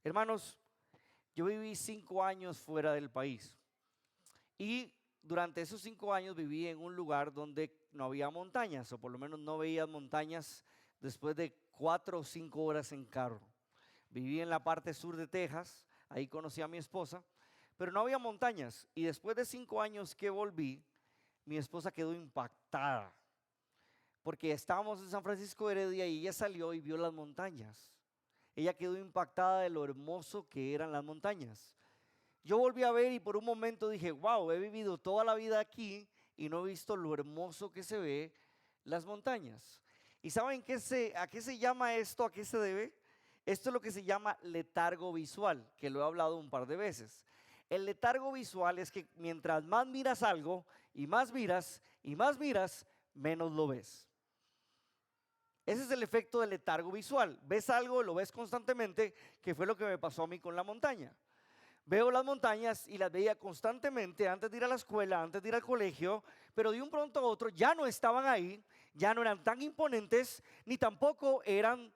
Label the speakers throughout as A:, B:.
A: Hermanos, yo viví 5 años fuera del país y durante esos 5 años viví en un lugar donde no había montañas, o por lo menos no veía montañas después de 4 o 5 horas en carro. Viví en la parte sur de Texas, ahí conocí a mi esposa, pero no había montañas. Y después de 5 años que volví, mi esposa quedó impactada, porque estábamos en San Francisco de Heredia y ella salió y vio las montañas. Ella quedó impactada de lo hermoso que eran las montañas. Yo volví a ver y por un momento dije, wow, he vivido toda la vida aquí y no he visto lo hermoso que se ve las montañas. ¿Y saben a qué se llama esto? ¿A qué se debe? Esto es lo que se llama letargo visual, que lo he hablado un par de veces. El letargo visual es que mientras más miras algo y más miras y más miras, menos lo ves. Ese es el efecto del letargo visual. Ves algo, lo ves constantemente, que fue lo que me pasó a mí con la montaña. Veo las montañas y las veía constantemente antes de ir a la escuela, antes de ir al colegio, pero de un pronto a otro ya no estaban ahí, ya no eran tan imponentes, ni tampoco eran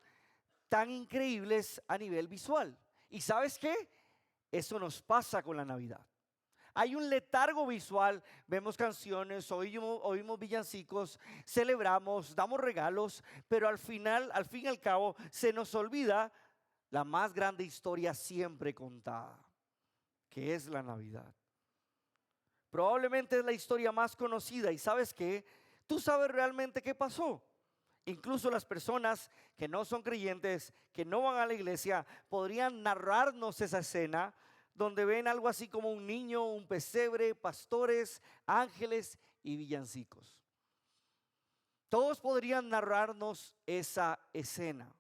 A: tan increíbles a nivel visual. ¿Y sabes qué? Eso nos pasa con la Navidad. Hay un letargo visual, vemos canciones, oímos villancicos, celebramos, damos regalos, pero al final, al fin y al cabo, se nos olvida la más grande historia siempre contada, que es la Navidad. Probablemente es la historia más conocida y ¿sabes qué? Tú sabes realmente qué pasó. Incluso las personas que no son creyentes, que no van a la iglesia, podrían narrarnos esa escena donde ven algo así como un niño, un pesebre, pastores, ángeles y villancicos. Todos podrían narrarnos esa escena.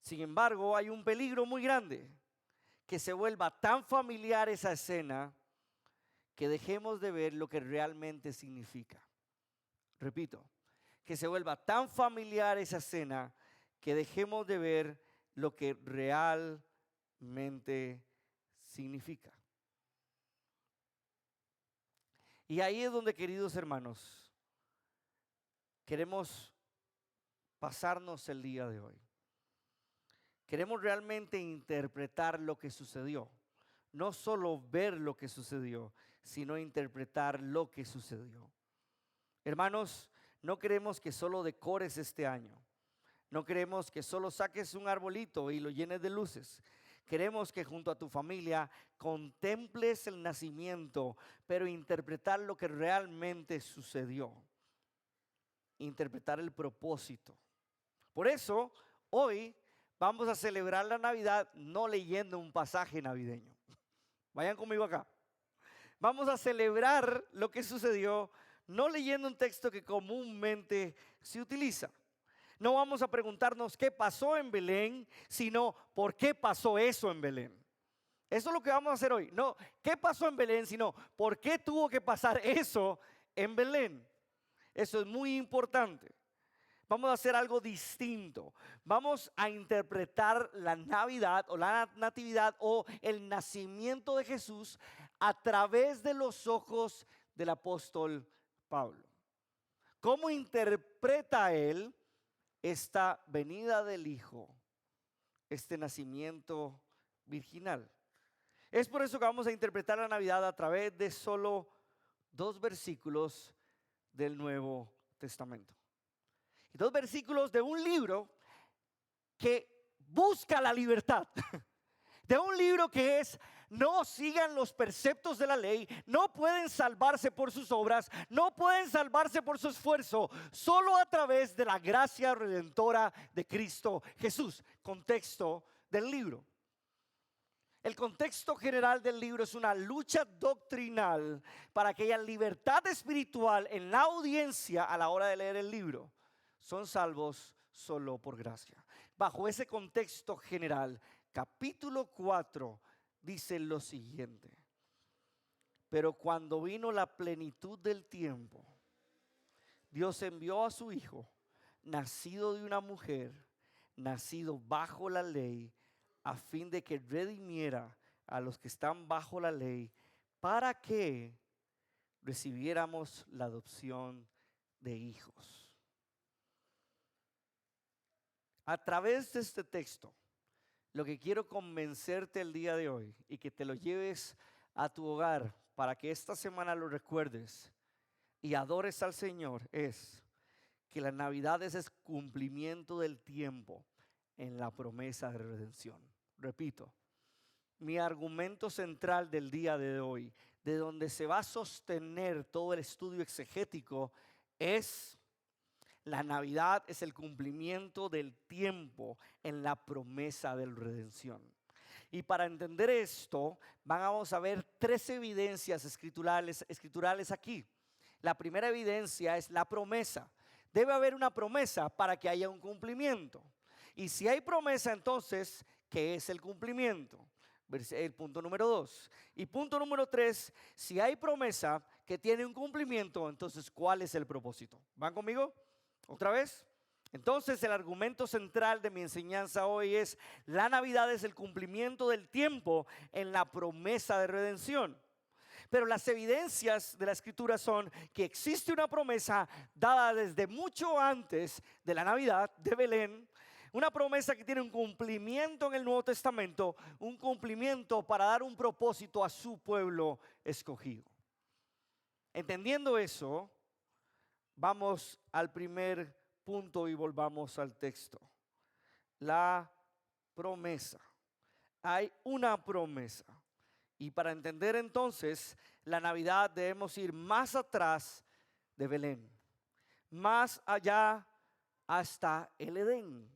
A: Sin embargo, hay un peligro muy grande, que se vuelva tan familiar esa escena que dejemos de ver lo que realmente significa. Repito, que se vuelva tan familiar esa escena que dejemos de ver lo que realmente significa. Y ahí es donde, queridos hermanos, queremos pasarnos el día de hoy. Queremos realmente interpretar lo que sucedió. No solo ver lo que sucedió, sino interpretar lo que sucedió. Hermanos, no queremos que solo decores este año. No queremos que solo saques un arbolito y lo llenes de luces. Queremos que junto a tu familia contemples el nacimiento, pero interpretar lo que realmente sucedió. Interpretar el propósito. Por eso, hoy vamos a celebrar la Navidad no leyendo un pasaje navideño. Vayan conmigo acá. Vamos a celebrar lo que sucedió no leyendo un texto que comúnmente se utiliza. No vamos a preguntarnos qué pasó en Belén, sino por qué pasó eso en Belén. Eso es lo que vamos a hacer hoy. No, qué pasó en Belén, sino por qué tuvo que pasar eso en Belén. Eso es muy importante. Vamos a hacer algo distinto. Vamos a interpretar la Navidad o la Natividad o el nacimiento de Jesús a través de los ojos del apóstol Pablo. ¿Cómo interpreta él esta venida del Hijo, este nacimiento virginal? Es por eso que vamos a interpretar la Navidad a través de solo 2 versículos del Nuevo Testamento. Y 2 versículos de un libro que busca la libertad. De un libro que es: no sigan los preceptos de la ley, no pueden salvarse por sus obras, no pueden salvarse por su esfuerzo, solo a través de la gracia redentora de Cristo Jesús. Contexto del libro. El contexto general del libro es una lucha doctrinal para que haya libertad espiritual en la audiencia a la hora de leer el libro. Son salvos solo por gracia. Bajo ese contexto general, capítulo 4 dice lo siguiente: pero cuando vino la plenitud del tiempo, Dios envió a su Hijo, nacido de una mujer, nacido bajo la ley, a fin de que redimiera a los que están bajo la ley, para que recibiéramos la adopción de hijos. A través de este texto, Lo que quiero convencerte el día de hoy y que te lo lleves a tu hogar para que esta semana lo recuerdes y adores al Señor es que la Navidad es el cumplimiento del tiempo en la promesa de redención. Repito, mi argumento central del día de hoy, de donde se va a sostener todo el estudio exegético, es la Navidad es el cumplimiento del tiempo en la promesa de redención. Y para entender esto, vamos a ver tres evidencias escriturales aquí. La primera evidencia es la promesa. Debe haber una promesa para que haya un cumplimiento. Y si hay promesa, entonces, ¿qué es el cumplimiento? El punto número 2. Y punto número 3, si hay promesa que tiene un cumplimiento, entonces, ¿cuál es el propósito? ¿Van conmigo? ¿Otra vez? Entonces el argumento central de mi enseñanza hoy es: la Navidad es el cumplimiento del tiempo en la promesa de redención. Pero las evidencias de la Escritura son que existe una promesa dada desde mucho antes de la Navidad de Belén, una promesa que tiene un cumplimiento en el Nuevo Testamento, un cumplimiento para dar un propósito a su pueblo escogido. Entendiendo eso, vamos al primer punto y volvamos al texto. La promesa. Hay una promesa. Y para entender entonces la Navidad debemos ir más atrás de Belén, más allá hasta el Edén.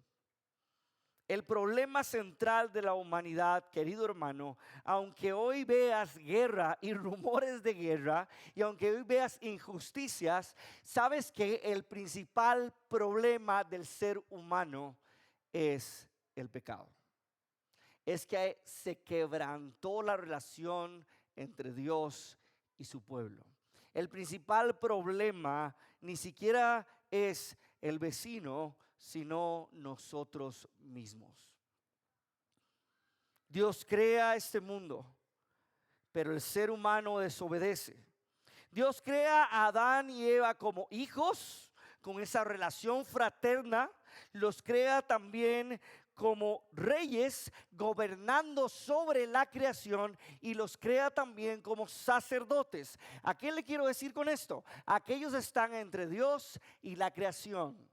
A: El problema central de la humanidad, querido hermano, aunque hoy veas guerra y rumores de guerra, y aunque hoy veas injusticias, sabes que el principal problema del ser humano es el pecado. Es que se quebrantó la relación entre Dios y su pueblo. El principal problema ni siquiera es el vecino, sino nosotros mismos. Dios crea este mundo, pero el ser humano desobedece. Dios crea a Adán y Eva como hijos, con esa relación fraterna. Los crea también como reyes gobernando sobre la creación, y los crea también como sacerdotes. ¿A qué le quiero decir con esto? Aquellos están entre Dios y la creación.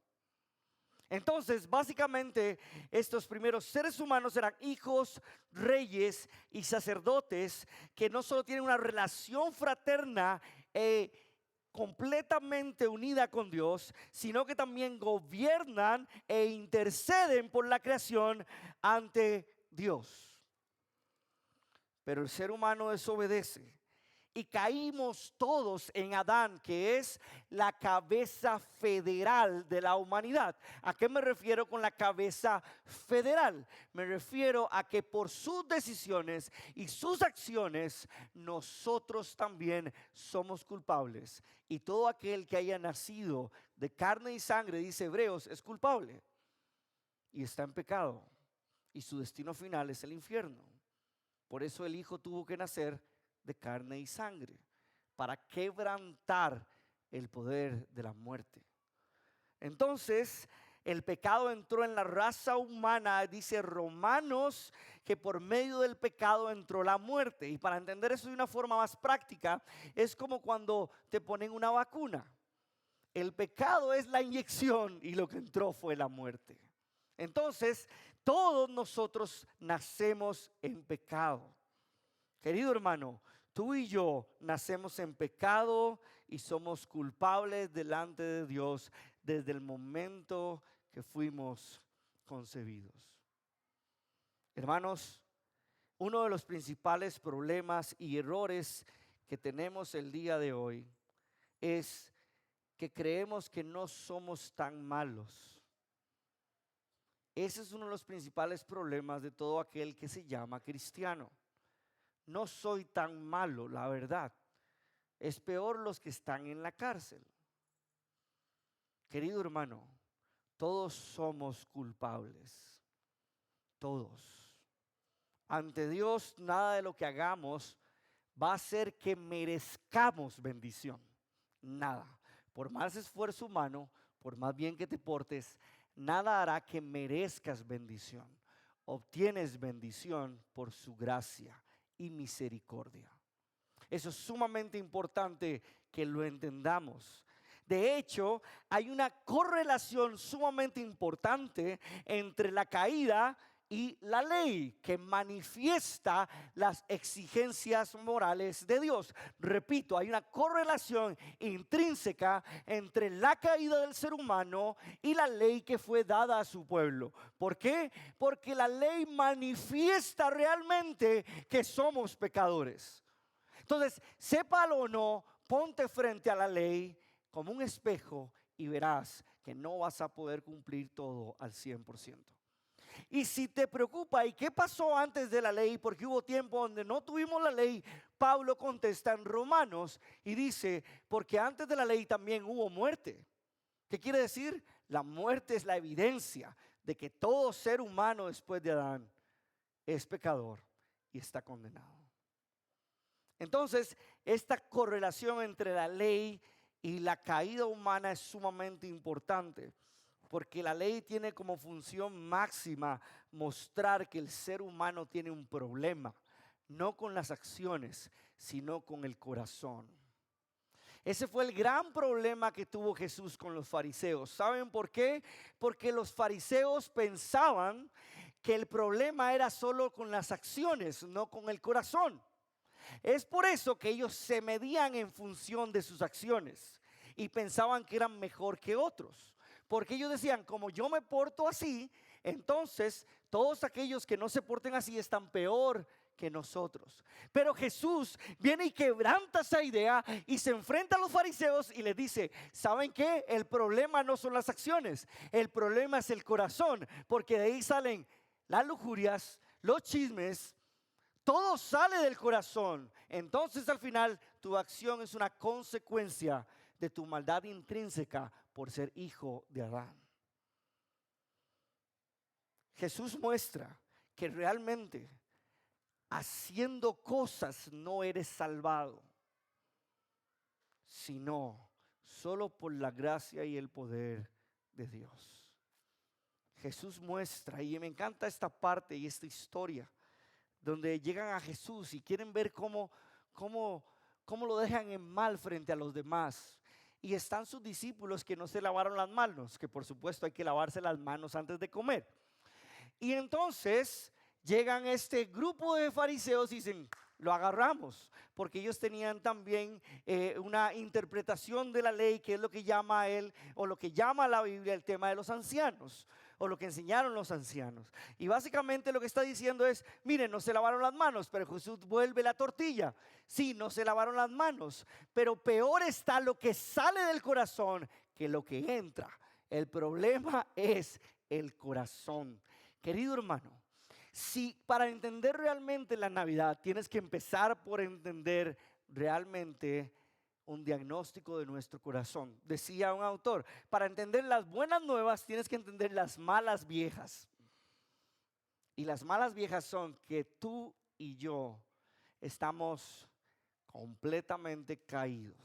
A: Entonces, básicamente, estos primeros seres humanos eran hijos, reyes y sacerdotes que no solo tienen una relación fraterna completamente unida con Dios, sino que también gobiernan e interceden por la creación ante Dios. Pero el ser humano desobedece y caímos todos en Adán, que es la cabeza federal de la humanidad. ¿A qué me refiero con la cabeza federal? Me refiero a que por sus decisiones y sus acciones nosotros también somos culpables. Y todo aquel que haya nacido de carne y sangre, dice Hebreos, es culpable y está en pecado, y su destino final es el infierno. Por eso el Hijo tuvo que nacer de carne y sangre, para quebrantar el poder de la muerte. Entonces, el pecado entró en la raza humana, dice Romanos, que por medio del pecado entró la muerte. Y para entender eso de una forma más práctica, es como cuando te ponen una vacuna. El pecado es la inyección y lo que entró fue la muerte. Entonces, todos nosotros nacemos en pecado. Querido hermano, tú y yo nacemos en pecado y somos culpables delante de Dios desde el momento que fuimos concebidos. Hermanos, uno de los principales problemas y errores que tenemos el día de hoy es que creemos que no somos tan malos. Ese es uno de los principales problemas de todo aquel que se llama cristiano. No soy tan malo, la verdad. Es peor los que están en la cárcel. Querido hermano, todos somos culpables. Todos. Ante Dios, nada de lo que hagamos va a hacer que merezcamos bendición. Nada. Por más esfuerzo humano, por más bien que te portes, nada hará que merezcas bendición. obtienes bendición por su gracia y misericordia. Eso es sumamente importante que lo entendamos. De hecho, hay una correlación sumamente importante entre la caída y la ley que manifiesta las exigencias morales de Dios. Repito, hay una correlación intrínseca entre la caída del ser humano y la ley que fue dada a su pueblo. ¿Por qué? Porque la ley manifiesta realmente que somos pecadores. Entonces, sépalo o no, ponte frente a la ley como un espejo y verás que no vas a poder cumplir todo al 100%. Y si te preocupa, ¿y qué pasó antes de la ley? Porque hubo tiempo donde no tuvimos la ley. Pablo contesta en Romanos y dice, porque antes de la ley también hubo muerte. ¿Qué quiere decir? La muerte es la evidencia de que todo ser humano después de Adán es pecador y está condenado. Entonces, esta correlación entre la ley y la caída humana es sumamente importante, porque la ley tiene como función máxima mostrar que el ser humano tiene un problema, no con las acciones, sino con el corazón. Ese fue el gran problema que tuvo Jesús con los fariseos. ¿Saben por qué? Porque los fariseos pensaban que el problema era solo con las acciones, no con el corazón. Es por eso que ellos se medían en función de sus acciones y pensaban que eran mejor que otros. Porque ellos decían, como yo me porto así, entonces todos aquellos que no se porten así están peor que nosotros. Pero Jesús viene y quebranta esa idea y se enfrenta a los fariseos y les dice, ¿saben qué? El problema no son las acciones, el problema es el corazón, porque de ahí salen las lujurias, los chismes. Todo sale del corazón. Entonces al final tu acción es una consecuencia de tu maldad intrínseca por ser hijo de Adán. Jesús muestra que realmente haciendo cosas no eres salvado, sino solo por la gracia y el poder de Dios. Jesús muestra, y me encanta esta parte y esta historia, donde llegan a Jesús y quieren ver cómo lo dejan en mal frente a los demás. Y están sus discípulos que no se lavaron las manos, que por supuesto hay que lavarse las manos antes de comer. Y entonces llegan este grupo de fariseos y dicen, lo agarramos, porque ellos tenían también una interpretación de la ley, que es lo que llama él, o lo que llama la Biblia el tema de los ancianos, o lo que enseñaron los ancianos. Y básicamente lo que está diciendo es, miren, no se lavaron las manos, pero Jesús vuelve la tortilla. Sí, no se lavaron las manos, pero peor está lo que sale del corazón que lo que entra. El problema es el corazón. Querido hermano, si para entender realmente la Navidad tienes que empezar por entender realmente un diagnóstico de nuestro corazón. Decía un autor, para entender las buenas nuevas tienes que entender las malas viejas. Y las malas viejas son que tú y yo estamos completamente caídos.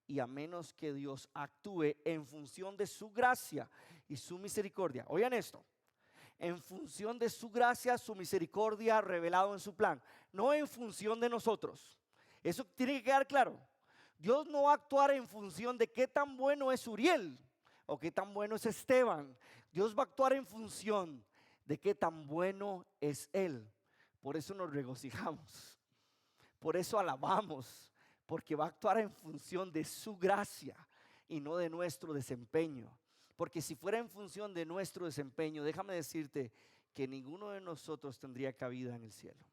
A: Y a menos que Dios actúe en función de su gracia y su misericordia. Oigan esto. En función de su gracia, su misericordia revelado en su plan, no en función de nosotros. Eso tiene que quedar claro. Dios no va a actuar en función de qué tan bueno es Uriel o qué tan bueno es Esteban. Dios va a actuar en función de qué tan bueno es Él. Por eso nos regocijamos, por eso alabamos, porque va a actuar en función de su gracia y no de nuestro desempeño. Porque si fuera en función de nuestro desempeño, déjame decirte que ninguno de nosotros tendría cabida en el cielo.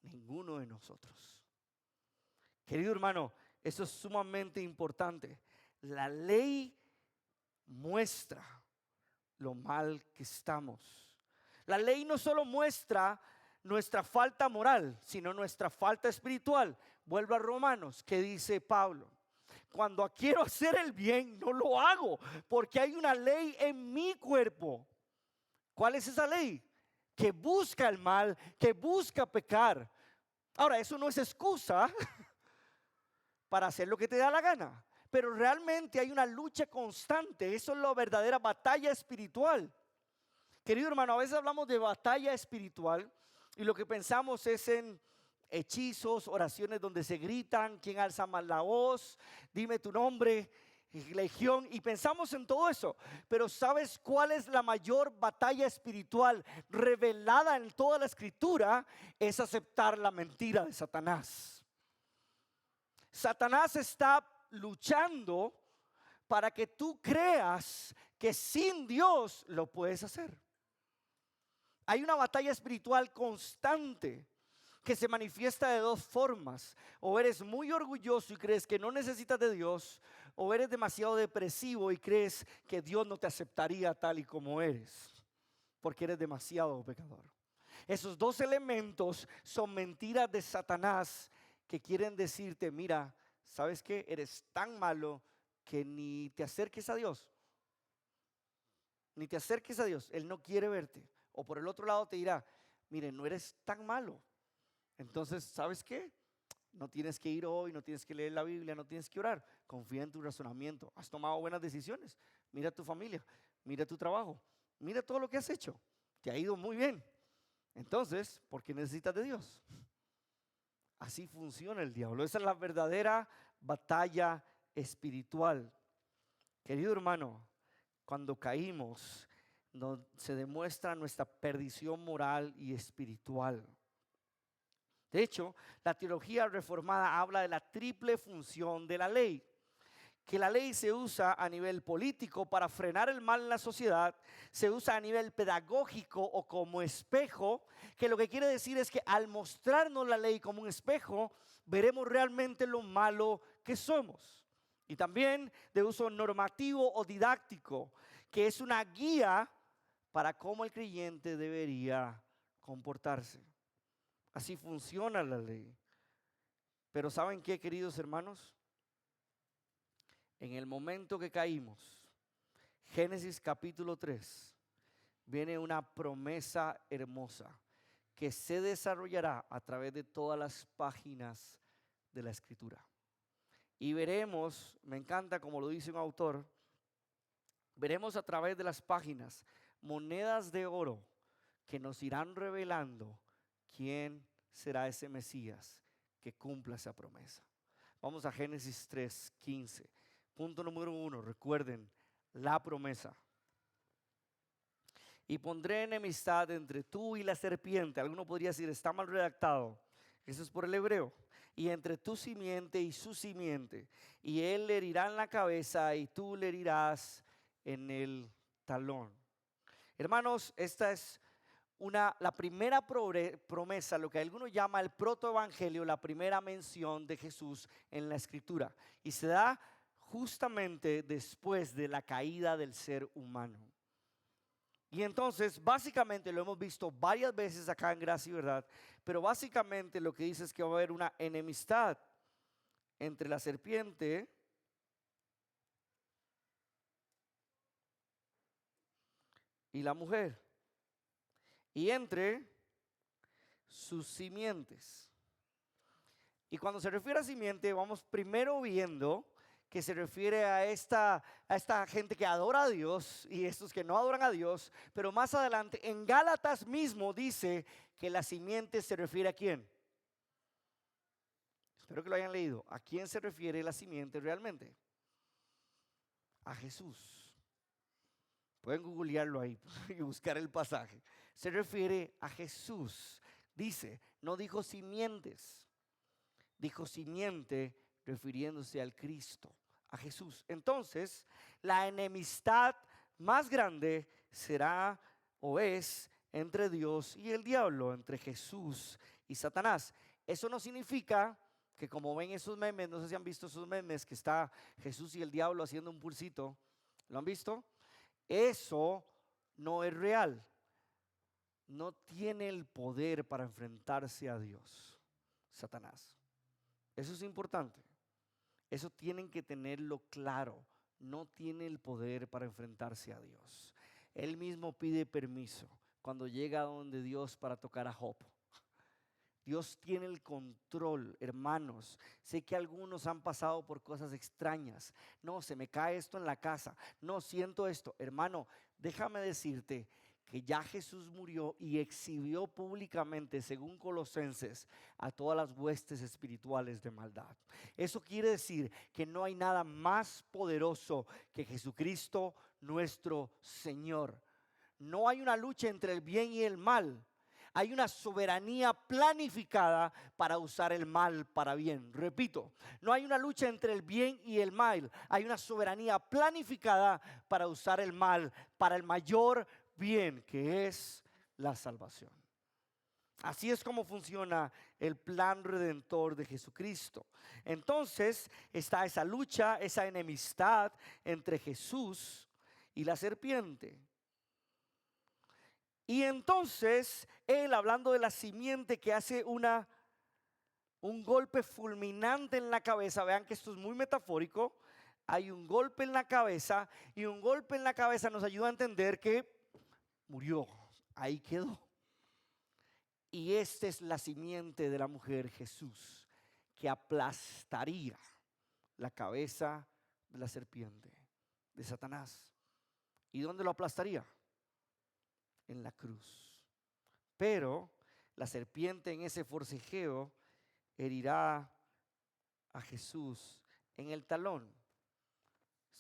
A: Ninguno de nosotros. Querido hermano, eso es sumamente importante. La ley muestra lo mal que estamos. La ley no solo muestra nuestra falta moral, sino nuestra falta espiritual. Vuelvo a Romanos, que dice Pablo. Cuando quiero hacer el bien, no lo hago, porque hay una ley en mi cuerpo. ¿Cuál es esa ley? Que busca el mal, que busca pecar. Ahora, eso no es excusa para hacer lo que te da la gana, pero realmente hay una lucha constante. Eso es la verdadera batalla espiritual. Querido hermano, a veces hablamos de batalla espiritual y lo que pensamos es en hechizos, oraciones donde se gritan, quién alza más la voz, dime tu nombre, legión, y pensamos en todo eso. Pero ¿sabes cuál es la mayor batalla espiritual revelada en toda la escritura? Es aceptar la mentira de Satanás. Satanás está luchando para que tú creas que sin Dios lo puedes hacer. Hay una batalla espiritual constante que se manifiesta de dos formas. O eres muy orgulloso y crees que no necesitas de Dios, o eres demasiado depresivo y crees que Dios no te aceptaría tal y como eres, porque eres demasiado pecador. Esos dos elementos son mentiras de Satanás que quieren decirte, mira, ¿sabes qué? Eres tan malo que ni te acerques a Dios. Ni te acerques a Dios, Él no quiere verte. O por el otro lado te dirá, mire, no eres tan malo. Entonces, ¿sabes qué? No tienes que ir hoy, no tienes que leer la Biblia, no tienes que orar. Confía en tu razonamiento. Has tomado buenas decisiones. Mira tu familia, mira tu trabajo, mira todo lo que has hecho. Te ha ido muy bien. Entonces, ¿por qué necesitas de Dios? Así funciona el diablo. Esa es la verdadera batalla espiritual. Querido hermano, cuando caímos, se demuestra nuestra perdición moral y espiritual. De hecho, la teología reformada habla de la triple función de la ley. Que la ley se usa a nivel político para frenar el mal en la sociedad, se usa a nivel pedagógico o como espejo, que lo que quiere decir es que al mostrarnos la ley como un espejo, veremos realmente lo malo que somos. Y también de uso normativo o didáctico, que es una guía para cómo el creyente debería comportarse. Así funciona la ley. Pero ¿saben qué, queridos hermanos? En el momento que caímos, Génesis capítulo 3, viene una promesa hermosa que se desarrollará a través de todas las páginas de la Escritura. Y veremos, me encanta como lo dice un autor, veremos a través de las páginas monedas de oro que nos irán revelando quién será ese Mesías que cumpla esa promesa. Vamos a Génesis 3:15. Punto número 1, recuerden la promesa. Y pondré enemistad entre tú y la serpiente. Alguno podría decir, está mal redactado. Eso es por el hebreo. Y entre tu simiente y su simiente. Y él le herirá en la cabeza y tú le herirás en el talón. Hermanos, esta es la primera promesa, lo que algunos llaman el protoevangelio, la primera mención de Jesús en la Escritura. Y se da justamente después de la caída del ser humano. Y entonces, básicamente lo hemos visto varias veces acá en Gracia y Verdad, pero básicamente lo que dice es que va a haber una enemistad entre la serpiente y la mujer, y entre sus simientes. Y cuando se refiere a simiente, vamos primero viendo que se refiere a esta gente que adora a Dios y estos que no adoran a Dios, pero más adelante en Gálatas mismo dice que la simiente se refiere a quién. Espero que lo hayan leído. ¿A quién se refiere la simiente realmente? A Jesús. Pueden googlearlo ahí y buscar el pasaje. Se refiere a Jesús. Dice, no dijo simientes, dijo simiente refiriéndose al Cristo, a Jesús. Entonces, la enemistad más grande será o es entre Dios y el diablo, entre Jesús y Satanás. Eso no significa que, como ven esos memes, no sé si han visto esos memes que está Jesús y el diablo haciendo un pulsito. ¿Lo han visto? Eso no es real. No tiene el poder para enfrentarse a Dios, Satanás. Eso es importante. Eso tienen que tenerlo claro. No tiene el poder para enfrentarse a Dios. Él mismo pide permiso cuando llega a donde Dios para tocar a Job. Dios tiene el control, hermanos. Sé que algunos han pasado por cosas extrañas. No, se me cae esto en la casa. No, siento esto. Hermano, déjame decirte que ya Jesús murió y exhibió públicamente, según Colosenses, a todas las huestes espirituales de maldad. Eso quiere decir que no hay nada más poderoso que Jesucristo nuestro Señor. No hay una lucha entre el bien y el mal. Hay una soberanía planificada para usar el mal para bien. Repito, no hay una lucha entre el bien y el mal. Hay una soberanía planificada para usar el mal para el mayor bien, que es la salvación. Así es como funciona el plan redentor de Jesucristo. Entonces está esa lucha, esa enemistad entre Jesús y la serpiente. Y entonces él, hablando de la simiente que hace un golpe fulminante en la cabeza, vean que esto es muy metafórico, hay un golpe en la cabeza y un golpe en la cabeza nos ayuda a entender que murió, ahí quedó. Y esta es la simiente de la mujer Jesús, que aplastaría la cabeza de la serpiente, de Satanás. ¿Y dónde lo aplastaría? En la cruz. Pero la serpiente en ese forcejeo herirá a Jesús en el talón.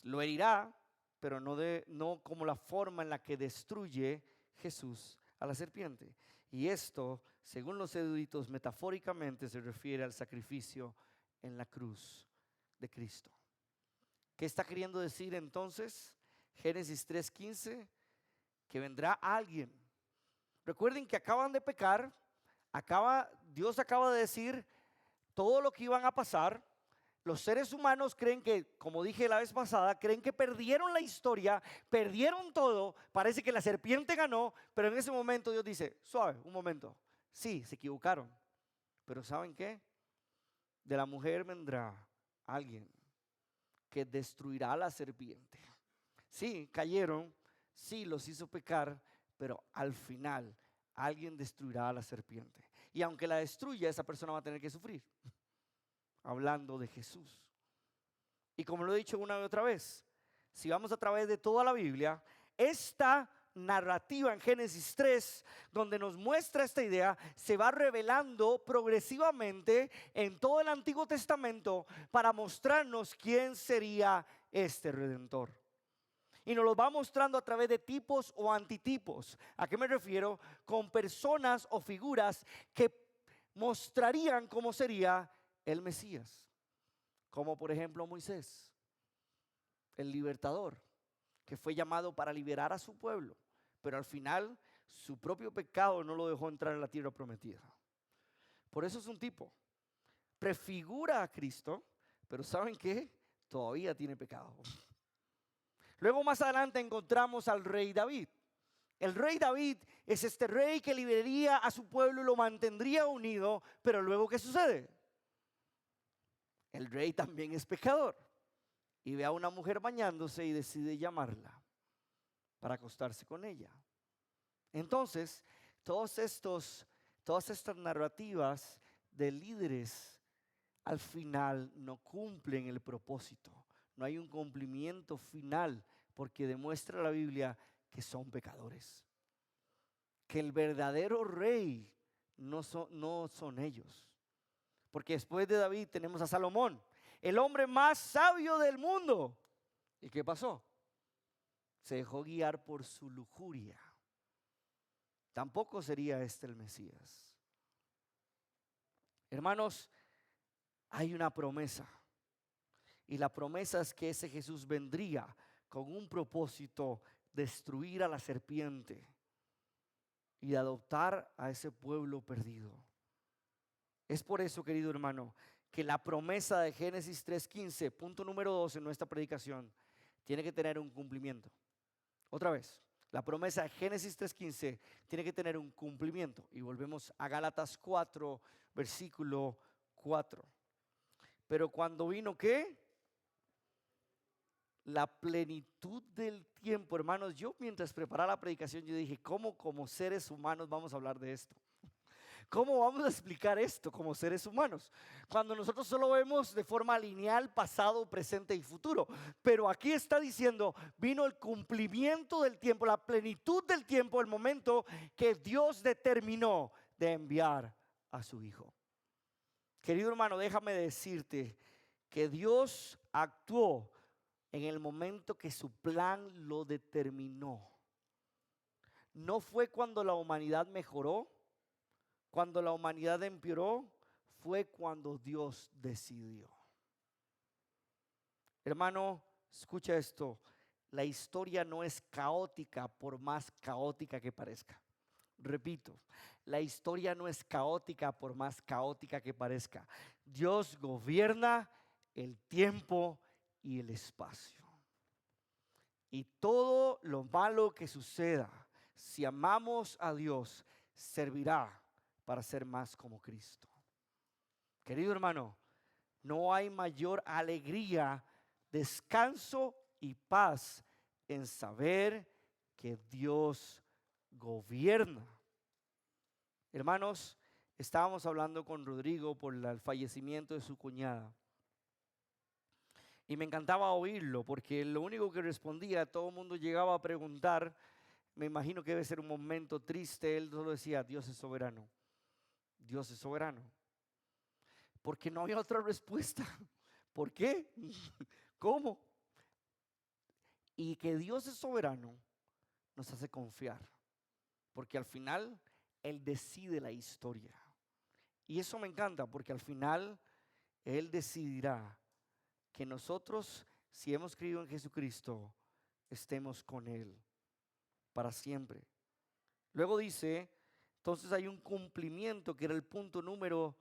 A: Lo herirá, pero no como la forma en la que destruye Jesús a la serpiente. Y esto, según los eruditos, metafóricamente se refiere al sacrificio en la cruz de Cristo. ¿Qué está queriendo decir entonces? Génesis 3:15, que vendrá alguien. Recuerden que acaban de pecar, Dios acaba de decir todo lo que iban a pasar. Los seres humanos creen que, como dije la vez pasada, creen que perdieron la historia, perdieron todo. Parece que la serpiente ganó, pero en ese momento Dios dice, suave, un momento. Sí, se equivocaron, pero ¿saben qué? De la mujer vendrá alguien que destruirá a la serpiente. Sí, cayeron, sí, los hizo pecar, pero al final alguien destruirá a la serpiente. Y aunque la destruya, esa persona va a tener que sufrir. Hablando de Jesús. Y como lo he dicho una y otra vez, si vamos a través de toda la Biblia, esta narrativa en Génesis 3, donde nos muestra esta idea, se va revelando progresivamente en todo el Antiguo Testamento para mostrarnos quién sería este Redentor. Y nos lo va mostrando a través de tipos o antitipos. ¿A qué me refiero? Con personas o figuras que mostrarían cómo sería el Mesías. Como por ejemplo Moisés, el libertador, que fue llamado para liberar a su pueblo, pero al final su propio pecado no lo dejó entrar en la tierra prometida. Por eso es un tipo. Prefigura a Cristo, pero ¿saben qué? Todavía tiene pecado. Luego más adelante encontramos al rey David. El rey David es este rey que liberaría a su pueblo y lo mantendría unido, pero luego ¿qué sucede? El rey también es pecador y ve a una mujer bañándose y decide llamarla para acostarse con ella. Entonces, todas estas narrativas de líderes al final no cumplen el propósito. No hay un cumplimiento final porque demuestra la Biblia que son pecadores. Que el verdadero rey no son ellos. Porque después de David tenemos a Salomón, el hombre más sabio del mundo. ¿Y qué pasó? Se dejó guiar por su lujuria. Tampoco sería este el Mesías. Hermanos, hay una promesa. Y la promesa es que ese Jesús vendría con un propósito: destruir a la serpiente y adoptar a ese pueblo perdido. Es por eso, querido hermano, que la promesa de Génesis 3:15, punto número 2 en nuestra predicación, tiene que tener un cumplimiento. Otra vez, la promesa de Génesis 3:15 tiene que tener un cumplimiento. Y volvemos a Gálatas 4, versículo 4. Pero cuando vino, ¿qué? La plenitud del tiempo. Hermanos, yo mientras preparaba la predicación, yo dije, ¿cómo como seres humanos vamos a hablar de esto? ¿Cómo vamos a explicar esto como seres humanos? Cuando nosotros solo vemos de forma lineal pasado, presente y futuro. Pero aquí está diciendo, vino el cumplimiento del tiempo, la plenitud del tiempo, el momento que Dios determinó de enviar a su Hijo. Querido hermano, déjame decirte que Dios actuó en el momento que su plan lo determinó. No fue cuando la humanidad mejoró, cuando la humanidad empeoró, fue cuando Dios decidió. Hermano, escucha esto. La historia no es caótica por más caótica que parezca. Repito, la historia no es caótica por más caótica que parezca. Dios gobierna el tiempo y el espacio. Y todo lo malo que suceda, si amamos a Dios, servirá para ser más como Cristo. Querido hermano, no hay mayor alegría, descanso y paz en saber que Dios gobierna. Hermanos, estábamos hablando con Rodrigo por el fallecimiento de su cuñada. Y me encantaba oírlo porque lo único que respondía, todo el mundo llegaba a preguntar, me imagino que debe ser un momento triste, él solo decía, Dios es soberano, Dios es soberano. Porque no había otra respuesta. ¿Por qué? ¿Cómo? Y que Dios es soberano nos hace confiar, porque al final Él decide la historia. Y eso me encanta, porque al final Él decidirá que nosotros, si hemos creído en Jesucristo, estemos con Él para siempre. Luego dice, entonces hay un cumplimiento, que era el punto número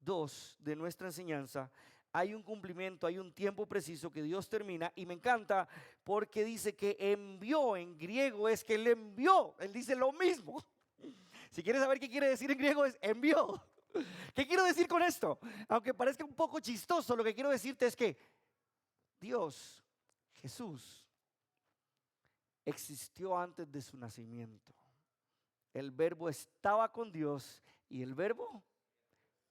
A: 2 de nuestra enseñanza. Hay un cumplimiento, hay un tiempo preciso que Dios termina, y me encanta porque dice que envió. En griego es que Él envió, Él dice lo mismo. Si quieres saber qué quiere decir en griego es envió. ¿Qué quiero decir con esto? Aunque parezca un poco chistoso, lo que quiero decirte es que Dios, Jesús, existió antes de su nacimiento. El verbo estaba con Dios y el verbo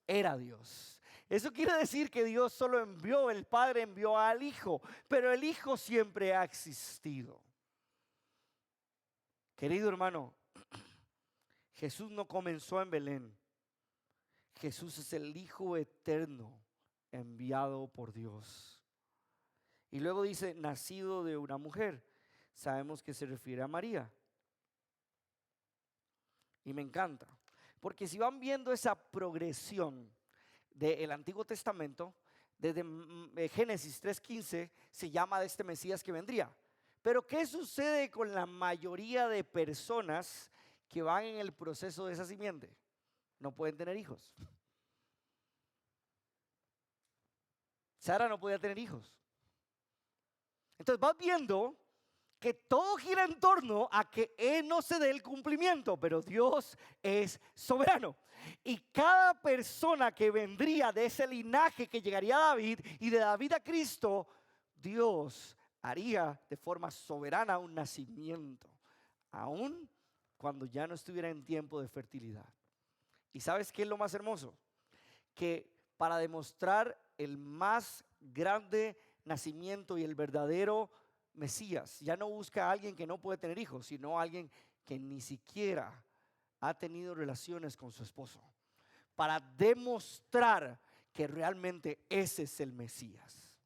A: era Dios. Eso quiere decir que Dios solo envió, el Padre envió al Hijo, pero el Hijo siempre ha existido. Querido hermano, Jesús no comenzó en Belén. Jesús es el Hijo eterno enviado por Dios. Y luego dice, nacido de una mujer. Sabemos que se refiere a María. Y me encanta, porque si van viendo esa progresión del Antiguo Testamento, desde Génesis 3:15 se llama de este Mesías que vendría. Pero ¿qué sucede con la mayoría de personas que van en el proceso de esa simiente? No pueden tener hijos. Sara no podía tener hijos. Entonces vas viendo que todo gira en torno a que Él no se dé el cumplimiento, pero Dios es soberano. Y cada persona que vendría de ese linaje que llegaría a David y de David a Cristo, Dios haría de forma soberana un nacimiento, aun cuando ya no estuviera en tiempo de fertilidad. ¿Y sabes qué es lo más hermoso? Que para demostrar el más grande nacimiento y el verdadero Mesías, ya no busca a alguien que no puede tener hijos, sino a alguien que ni siquiera ha tenido relaciones con su esposo, para demostrar que realmente ese es el Mesías.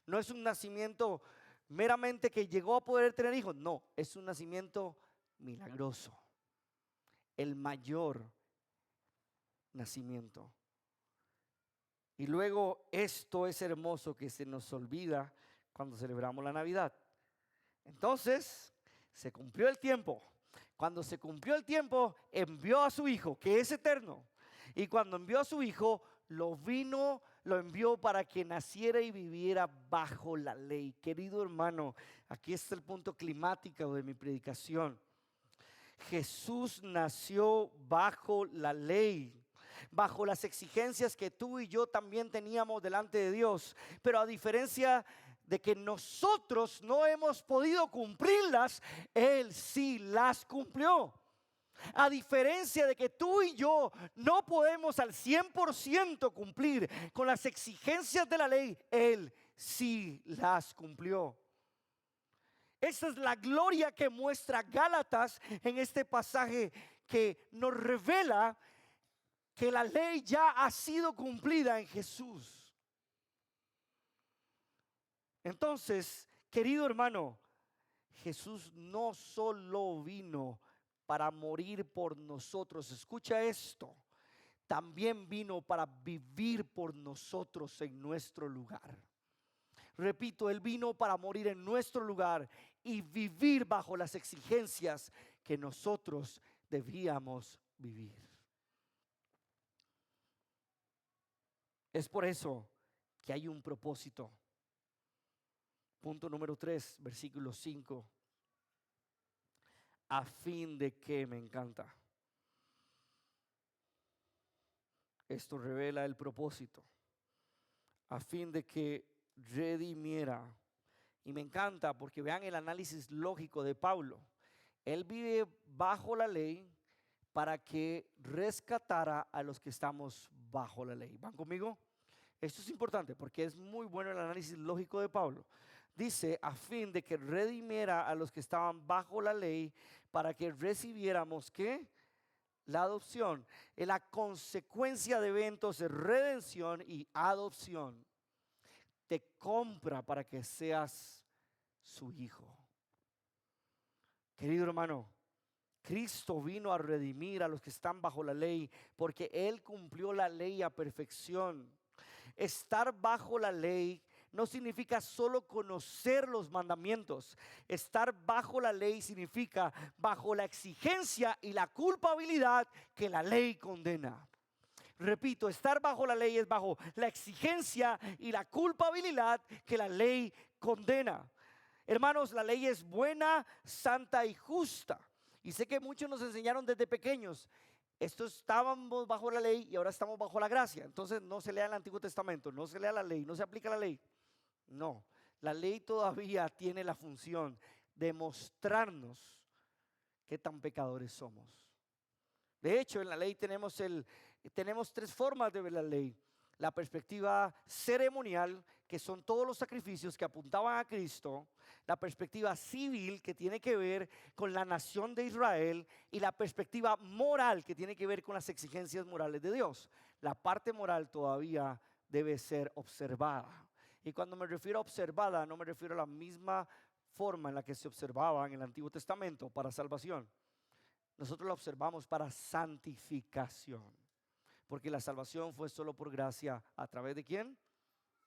A: No es un nacimiento meramente que llegó a poder tener hijos, no, es un nacimiento milagroso, el mayor nacimiento. Y luego esto es hermoso que se nos olvida cuando celebramos la Navidad. Entonces, se cumplió el tiempo. Cuando se cumplió el tiempo, envió a su Hijo, que es eterno. Y cuando envió a su Hijo, lo envió para que naciera y viviera bajo la ley. Querido hermano, aquí está el punto climático de mi predicación. Jesús nació bajo la ley, bajo las exigencias que tú y yo también teníamos delante de Dios. Pero a diferencia de que nosotros no hemos podido cumplirlas, Él sí las cumplió. A diferencia de que tú y yo no podemos al 100% cumplir con las exigencias de la ley, Él sí las cumplió. Esa es la gloria que muestra Gálatas en este pasaje, que nos revela que la ley ya ha sido cumplida en Jesús. Entonces, querido hermano, Jesús no solo vino para morir por nosotros, escucha esto, también vino para vivir por nosotros en nuestro lugar. Repito, Él vino para morir en nuestro lugar y vivir bajo las exigencias que nosotros debíamos vivir. Es por eso que hay un propósito. Punto número 3, versículo 5. A fin de que, me encanta. Esto revela el propósito. A fin de que redimiera. Y me encanta porque vean el análisis lógico de Pablo. Él vive bajo la ley para que rescatara a los que estamos bajo la ley. ¿Van conmigo? Esto es importante porque es muy bueno el análisis lógico de Pablo. Dice, a fin de que redimiera a los que estaban bajo la ley para que recibiéramos, ¿qué? La adopción. Es la consecuencia de eventos de redención y adopción. Te compra para que seas su hijo. Querido hermano, Cristo vino a redimir a los que están bajo la ley porque Él cumplió la ley a perfección. Estar bajo la ley no significa solo conocer los mandamientos. Estar bajo la ley significa bajo la exigencia y la culpabilidad que la ley condena. Repito, estar bajo la ley es bajo la exigencia y la culpabilidad que la ley condena. Hermanos, la ley es buena, santa y justa. Y sé que muchos nos enseñaron desde pequeños. Estábamos bajo la ley y ahora estamos bajo la gracia. Entonces no se lea el Antiguo Testamento, no se lea la ley, no se aplica la ley. No, la ley todavía tiene la función de mostrarnos qué tan pecadores somos. De hecho, en la ley tenemos 3 formas de ver la ley. La perspectiva ceremonial, que son todos los sacrificios que apuntaban a Cristo. La perspectiva civil, que tiene que ver con la nación de Israel. Y la perspectiva moral, que tiene que ver con las exigencias morales de Dios. La parte moral todavía debe ser observada. Y cuando me refiero a observada, no me refiero a la misma forma en la que se observaba en el Antiguo Testamento para salvación. Nosotros la observamos para santificación. Porque la salvación fue solo por gracia. ¿A través de quién?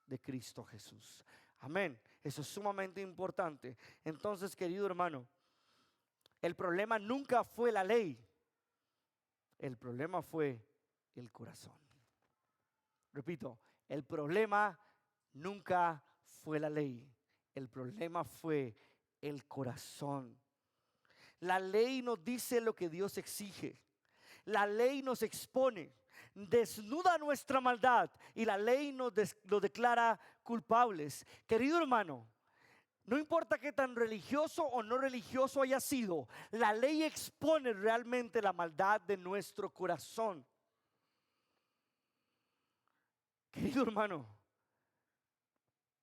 A: De Cristo Jesús. Amén. Eso es sumamente importante. Entonces, querido hermano, el problema nunca fue la ley. El problema fue el corazón. Repito, el problema nunca fue la ley. El problema fue el corazón. La ley nos dice lo que Dios exige. La ley nos expone, desnuda nuestra maldad y la ley nos declara culpables. Querido hermano, no importa qué tan religioso o no religioso haya sido, la ley expone realmente la maldad de nuestro corazón. Querido hermano,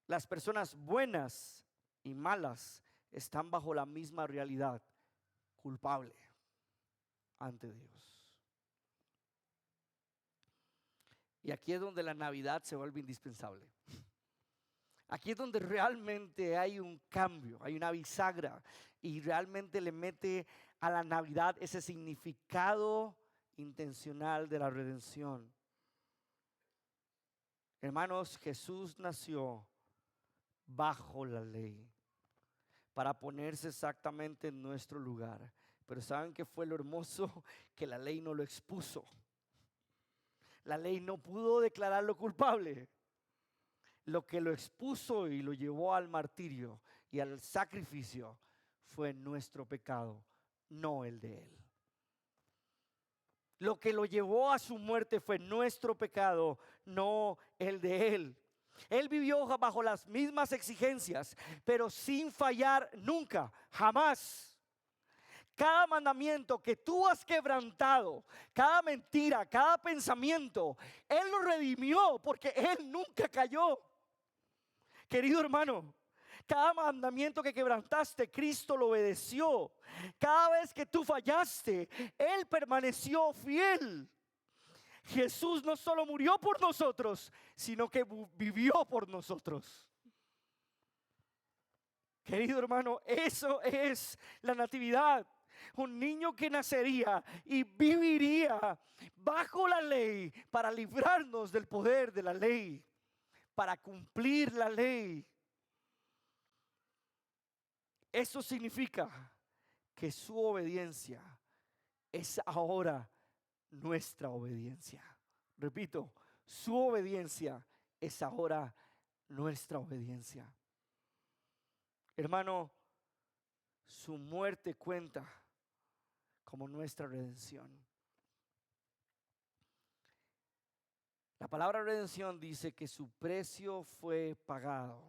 A: las personas buenas y malas están bajo la misma realidad, culpable ante Dios. Y aquí es donde la Navidad se vuelve indispensable. Aquí es donde realmente hay un cambio, hay una bisagra y realmente le mete a la Navidad ese significado intencional de la redención. Hermanos, Jesús nació bajo la ley para ponerse exactamente en nuestro lugar. Pero ¿saben qué fue lo hermoso? Que la ley no lo expuso. La ley no pudo declararlo culpable. Lo que lo expuso y lo llevó al martirio y al sacrificio fue nuestro pecado, no el de él. Lo que lo llevó a su muerte fue nuestro pecado, no el de él. Él vivió bajo las mismas exigencias, pero sin fallar nunca, jamás. cada mandamiento que tú has quebrantado, cada mentira, cada pensamiento, Él lo redimió porque Él nunca cayó. Querido hermano, cada mandamiento que quebrantaste, Cristo lo obedeció. Cada vez que tú fallaste, Él permaneció fiel. Jesús no solo murió por nosotros, sino que vivió por nosotros. Querido hermano, eso es la natividad. Un niño que nacería y viviría bajo la ley para librarnos del poder de la ley, para cumplir la ley. Eso significa que su obediencia es ahora nuestra obediencia. Repito, su obediencia es ahora nuestra obediencia. Hermano, su muerte cuenta como nuestra redención. La palabra redención dice que su precio fue pagado.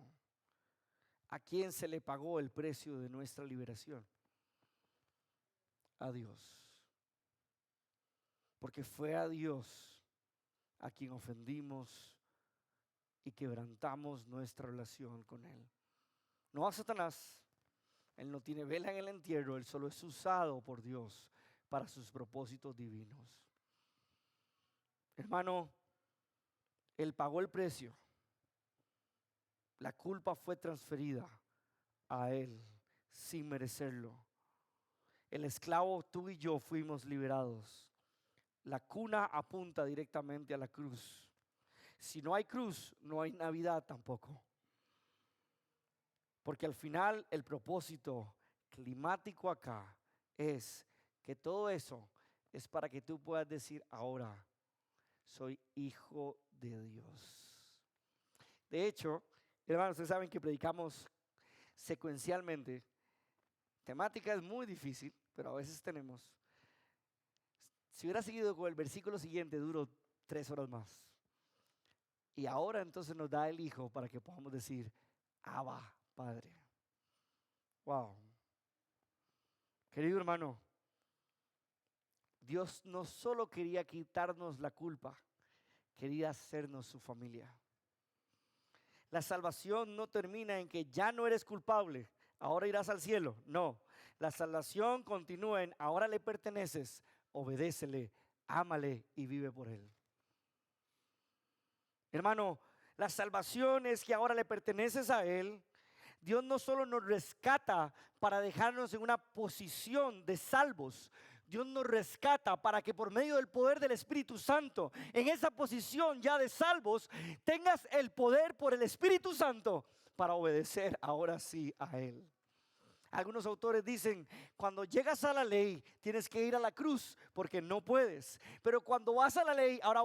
A: ¿A quién se le pagó el precio de nuestra liberación? A Dios. Porque fue a Dios a quien ofendimos y quebrantamos nuestra relación con Él. No a Satanás. Él no tiene vela en el entierro, Él solo es usado por Dios para sus propósitos divinos. Hermano, Él pagó el precio. La culpa fue transferida a Él sin merecerlo. El esclavo, tú y yo fuimos liberados. La cuna apunta directamente a la cruz. Si no hay cruz, no hay Navidad tampoco. Porque al final el propósito climático acá es que todo eso es para que tú puedas decir ahora, soy hijo de Dios. De hecho, hermanos, ustedes saben que predicamos secuencialmente. Temática es muy difícil, pero a veces tenemos. Si hubiera seguido con el versículo siguiente, duró 3 horas más. Y ahora entonces nos da el Hijo para que podamos decir, Abba, Padre. Wow. Querido hermano, Dios no solo quería quitarnos la culpa, quería hacernos su familia. La salvación no termina en que ya no eres culpable, ahora irás al cielo. No, la salvación continúa en ahora le perteneces, obedécele, ámale y vive por él. Hermano, la salvación es que ahora le perteneces a Él. Dios no solo nos rescata para dejarnos en una posición de salvos. Dios nos rescata para que por medio del poder del Espíritu Santo, en esa posición ya de salvos, tengas el poder por el Espíritu Santo para obedecer ahora sí a Él. Algunos autores dicen, cuando llegas a la ley, tienes que ir a la cruz porque no puedes. Pero cuando vas a la ley, ahora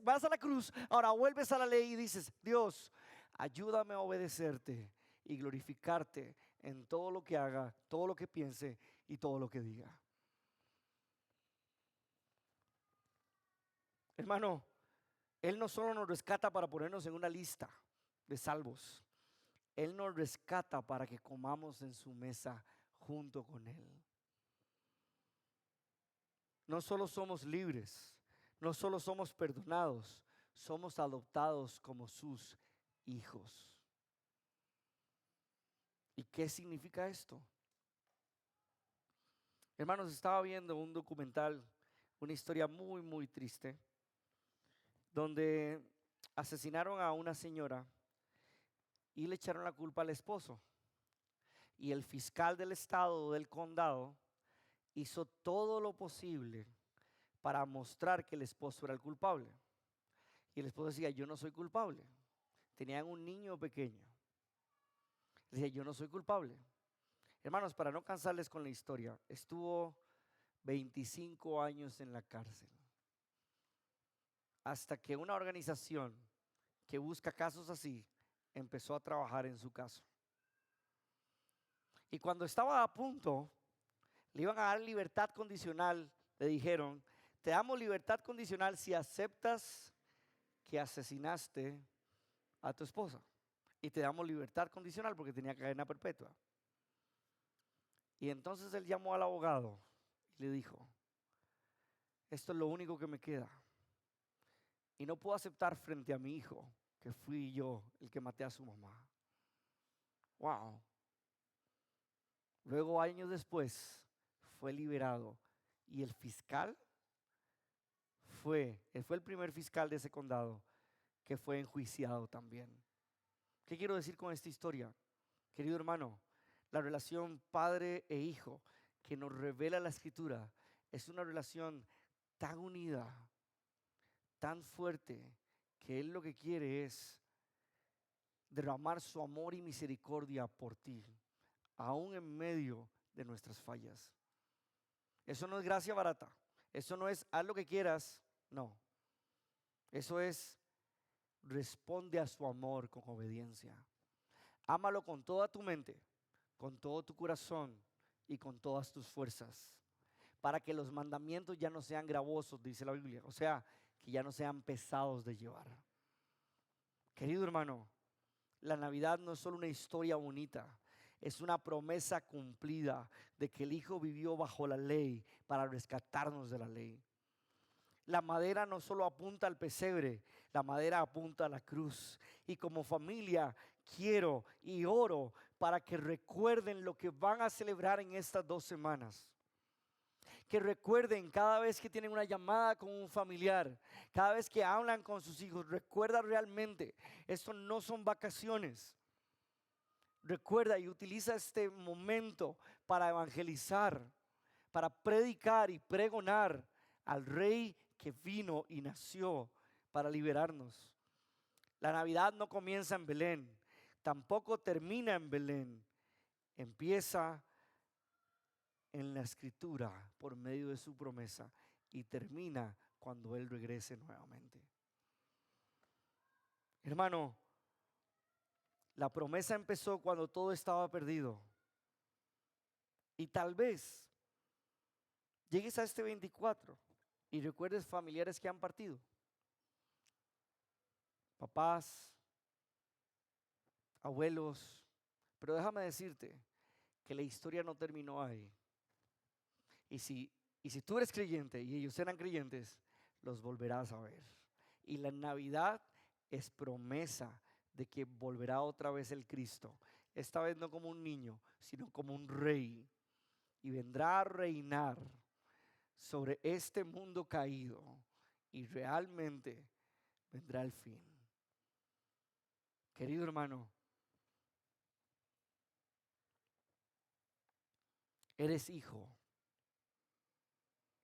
A: vas a la cruz, ahora vuelves a la ley y dices, Dios, ayúdame a obedecerte y glorificarte en todo lo que haga, todo lo que piense y todo lo que diga. Hermano, Él no solo nos rescata para ponernos en una lista de salvos. Él nos rescata para que comamos en su mesa junto con Él. No solo somos libres, no solo somos perdonados, somos adoptados como sus hijos. ¿Y qué significa esto? Hermanos, estaba viendo un documental, una historia muy, muy triste, donde asesinaron a una señora y le echaron la culpa al esposo. Y el fiscal del estado, del condado, hizo todo lo posible para mostrar que el esposo era el culpable. Y el esposo decía, yo no soy culpable. Tenían un niño pequeño. Decía, yo no soy culpable. Hermanos, para no cansarles con la historia, estuvo 25 años en la cárcel. Hasta que una organización que busca casos así empezó a trabajar en su caso. Y cuando estaba a punto, le iban a dar libertad condicional, le dijeron, te damos libertad condicional si aceptas que asesinaste a tu esposa. Y te damos libertad condicional porque tenía cadena perpetua. Y entonces él llamó al abogado y le dijo, esto es lo único que me queda. Y no puedo aceptar frente a mi hijo que fui yo el que maté a su mamá. Wow. Luego, años después, fue liberado. Y el fiscal él fue el primer fiscal de ese condado que fue enjuiciado también. ¿Qué quiero decir con esta historia? Querido hermano, la relación padre e hijo que nos revela la Escritura es una relación tan unida, tan fuerte, que Él lo que quiere es derramar su amor y misericordia por ti, aún en medio de nuestras fallas. Eso no es gracia barata. Eso no es haz lo que quieras. No. Eso es responde a su amor con obediencia. Ámalo con toda tu mente, con todo tu corazón y con todas tus fuerzas, para que los mandamientos ya no sean gravosos, dice la Biblia. O sea, que ya no sean pesados de llevar. Querido hermano, la Navidad no es solo una historia bonita, es una promesa cumplida de que el Hijo vivió bajo la ley para rescatarnos de la ley. La madera no solo apunta al pesebre, la madera apunta a la cruz. Y como familia quiero y oro para que recuerden lo que van a celebrar en estas 2 semanas. Que recuerden cada vez que tienen una llamada con un familiar, cada vez que hablan con sus hijos, recuerda realmente, esto no son vacaciones. Recuerda y utiliza este momento para evangelizar, para predicar y pregonar al Rey que vino y nació para liberarnos. La Navidad no comienza en Belén, tampoco termina en Belén. Empieza en la Escritura por medio de su promesa y termina cuando Él regrese nuevamente. Hermano, la promesa empezó cuando todo estaba perdido. Y tal vez llegues a este 24 y recuerdes familiares que han partido. Papás, abuelos. Pero déjame decirte que la historia no terminó ahí. Y si tú eres creyente y ellos eran creyentes, los volverás a ver. Y la Navidad es promesa de que volverá otra vez el Cristo. Esta vez no como un niño, sino como un rey. Y vendrá a reinar sobre este mundo caído. Y realmente vendrá el fin. Querido hermano, eres hijo.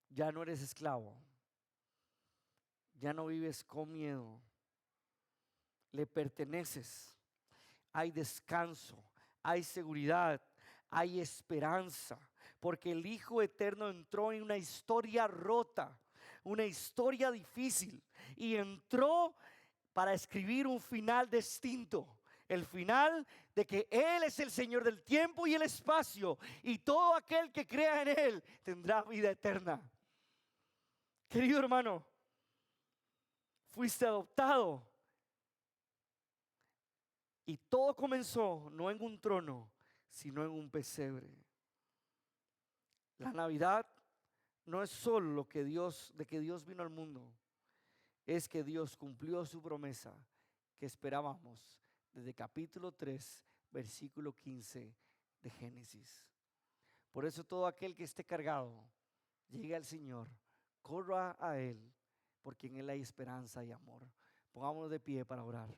A: Ya no eres esclavo. Ya no vives con miedo. Le perteneces. Hay descanso, hay seguridad, hay esperanza, porque el Hijo Eterno entró en una historia rota, una historia difícil, y entró para escribir un final distinto. El final de que Él es el Señor del tiempo y el espacio, y todo aquel que crea en Él tendrá vida eterna. Querido hermano, fuiste adoptado. Y todo comenzó no en un trono, sino en un pesebre. La Navidad no es solo de que Dios vino al mundo, es que Dios cumplió su promesa que esperábamos desde capítulo 3, versículo 15 de Génesis. Por eso todo aquel que esté cargado, llegue al Señor, corra a Él, porque en Él hay esperanza y amor. Pongámonos de pie para orar.